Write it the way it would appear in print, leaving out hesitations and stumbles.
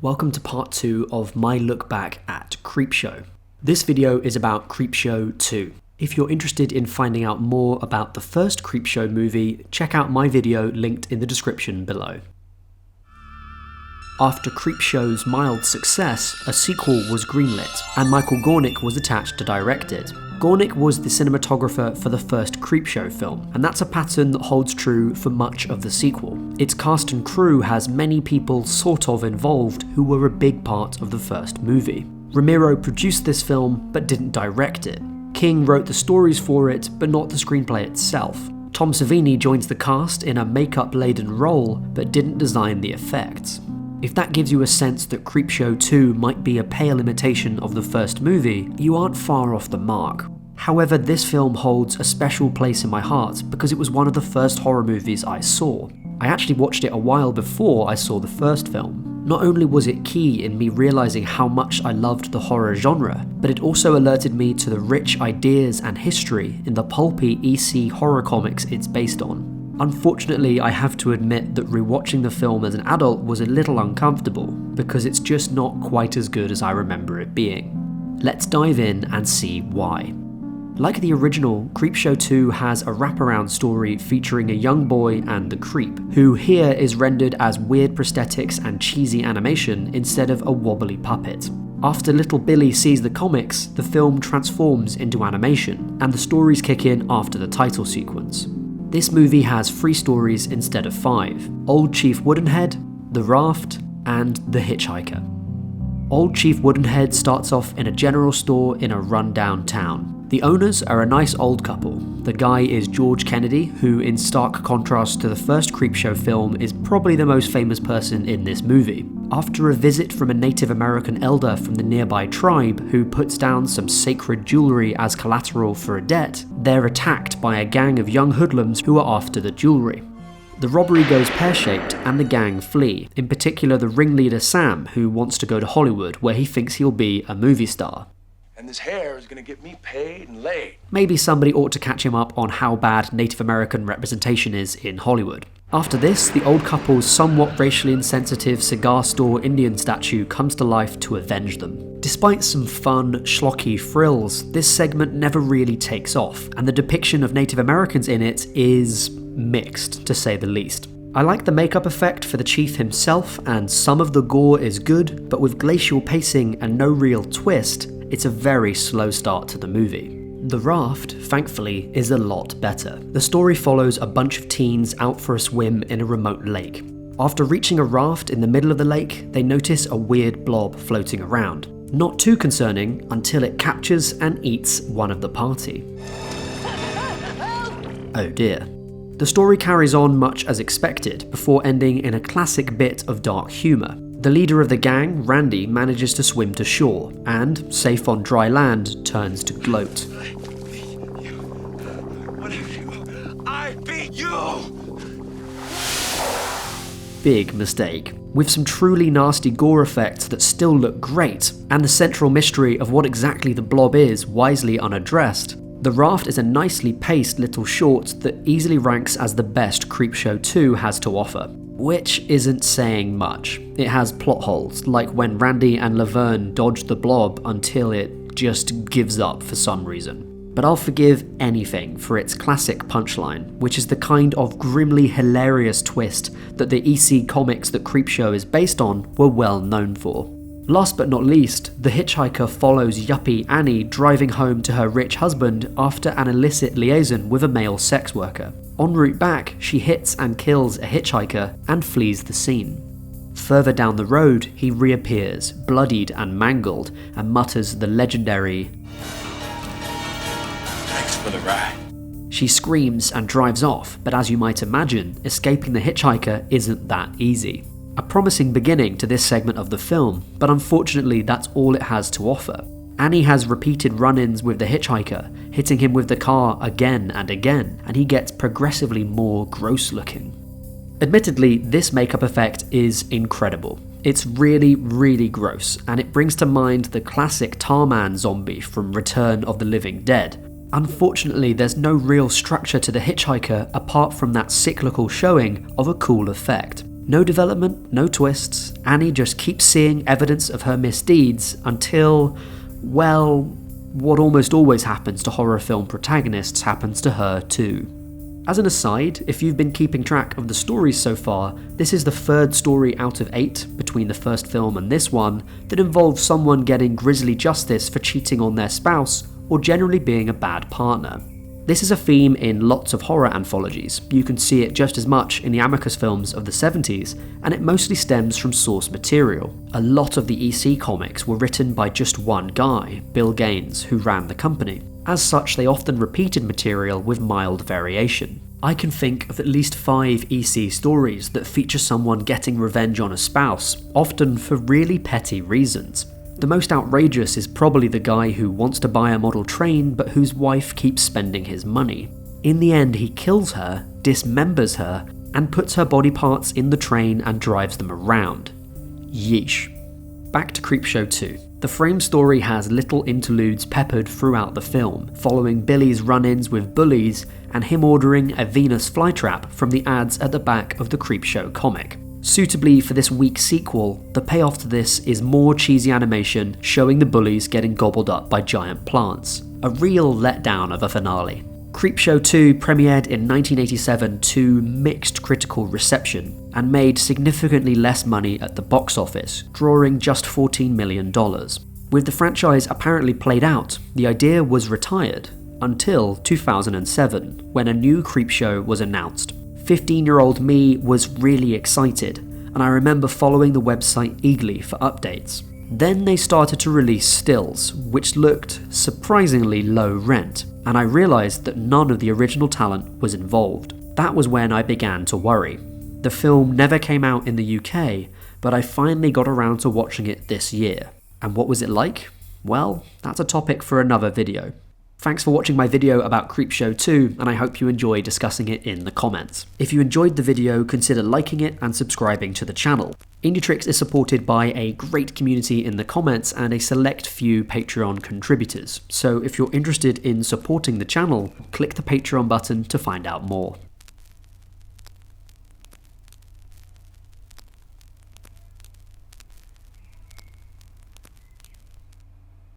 Welcome to part 2 of my look back at Creepshow. This video is about Creepshow 2. If you're interested in finding out more about the first Creepshow movie, check out my video linked in the description below. After Creepshow's mild success, a sequel was greenlit, and Michael Gornick was attached to direct it. Gornick was the cinematographer for the first Creepshow film, and that's a pattern that holds true for much of the sequel. Its cast and crew has many people sort of involved who were a big part of the first movie. Romero produced this film, but didn't direct it. King wrote the stories for it, but not the screenplay itself. Tom Savini joins the cast in a makeup-laden role, but didn't design the effects. If that gives you a sense that Creepshow 2 might be a pale imitation of the first movie, you aren't far off the mark. However, this film holds a special place in my heart because it was one of the first horror movies I saw. I actually watched it a while before I saw the first film. Not only was it key in me realizing how much I loved the horror genre, but it also alerted me to the rich ideas and history in the pulpy EC horror comics it's based on. Unfortunately, I have to admit that rewatching the film as an adult was a little uncomfortable, because it's just not quite as good as I remember it being. Let's dive in and see why. Like the original, Creepshow 2 has a wraparound story featuring a young boy and the creep, who here is rendered as weird prosthetics and cheesy animation instead of a wobbly puppet. After little Billy sees the comics, the film transforms into animation, and the stories kick in after the title sequence. This movie has 3 stories instead of 5: Old Chief Woodenhead, The Raft, and The Hitchhiker. Old Chief Woodenhead starts off in a general store in a rundown town. The owners are a nice old couple. The guy is George Kennedy, who in stark contrast to the first Creepshow film is probably the most famous person in this movie. After a visit from a Native American elder from the nearby tribe who puts down some sacred jewelry as collateral for a debt, they're attacked by a gang of young hoodlums who are after the jewelry. The robbery goes pear-shaped and the gang flee, in particular the ringleader Sam, who wants to go to Hollywood where he thinks he'll be a movie star. And this hair is gonna get me paid and laid. Maybe somebody ought to catch him up on how bad Native American representation is in Hollywood. After this, the old couple's somewhat racially insensitive cigar store Indian statue comes to life to avenge them. Despite some fun, schlocky frills, this segment never really takes off, and the depiction of Native Americans in it is mixed, to say the least. I like the makeup effect for the chief himself, and some of the gore is good, but with glacial pacing and no real twist, it's a very slow start to the movie. The Raft, thankfully, is a lot better. The story follows a bunch of teens out for a swim in a remote lake. After reaching a raft in the middle of the lake, they notice a weird blob floating around. Not too concerning until it captures and eats one of the party. Oh dear. The story carries on much as expected, before ending in a classic bit of dark humour. The leader of the gang, Randy, manages to swim to shore, and, safe on dry land, turns to gloat. I beat you! Big mistake. With some truly nasty gore effects that still look great, and the central mystery of what exactly the blob is wisely unaddressed, The Raft is a nicely paced little short that easily ranks as the best Creepshow 2 has to offer. Which isn't saying much. It has plot holes, like when Randy and Laverne dodge the blob until it just gives up for some reason. But I'll forgive anything for its classic punchline, which is the kind of grimly hilarious twist that the EC comics that Creepshow is based on were well known for. Last but not least, the hitchhiker follows yuppie Annie driving home to her rich husband after an illicit liaison with a male sex worker. En route back, she hits and kills a hitchhiker and flees the scene. Further down the road, he reappears, bloodied and mangled, and mutters the legendary, Thanks for the ride. She screams and drives off, but as you might imagine, escaping the hitchhiker isn't that easy. A promising beginning to this segment of the film, but unfortunately that's all it has to offer. Annie has repeated run-ins with the hitchhiker, hitting him with the car again and again, and he gets progressively more gross looking. Admittedly, this makeup effect is incredible. It's really, really gross, and it brings to mind the classic Tarman zombie from Return of the Living Dead. Unfortunately, there's no real structure to the hitchhiker apart from that cyclical showing of a cool effect. No development, no twists. Annie just keeps seeing evidence of her misdeeds until, well, what almost always happens to horror film protagonists happens to her too. As an aside, if you've been keeping track of the stories so far, this is the third story out of 8 between the first film and this one that involves someone getting grisly justice for cheating on their spouse or generally being a bad partner. This is a theme in lots of horror anthologies. You can see it just as much in the Amicus films of the 70s, and it mostly stems from source material. A lot of the EC comics were written by just one guy, Bill Gaines, who ran the company. As such, they often repeated material with mild variation. I can think of at least 5 EC stories that feature someone getting revenge on a spouse, often for really petty reasons. The most outrageous is probably the guy who wants to buy a model train but whose wife keeps spending his money. In the end, he kills her, dismembers her, and puts her body parts in the train and drives them around. Yeesh. Back to Creepshow 2. The frame story has little interludes peppered throughout the film, following Billy's run-ins with bullies and him ordering a Venus flytrap from the ads at the back of the Creepshow comic. Suitably for this weak sequel, the payoff to this is more cheesy animation showing the bullies getting gobbled up by giant plants. A real letdown of a finale. Creepshow 2 premiered in 1987 to mixed critical reception and made significantly less money at the box office, drawing just $14 million. With the franchise apparently played out, the idea was retired until 2007, when a new Creepshow was announced. 15-year-old me was really excited, and I remember following the website eagerly for updates. Then they started to release stills, which looked surprisingly low rent, and I realised that none of the original talent was involved. That was when I began to worry. The film never came out in the UK, but I finally got around to watching it this year. And what was it like? Well, that's a topic for another video. Thanks for watching my video about Creepshow 2, and I hope you enjoy discussing it in the comments. If you enjoyed the video, consider liking it and subscribing to the channel. Indietrix is supported by a great community in the comments and a select few Patreon contributors, so if you're interested in supporting the channel, click the Patreon button to find out more.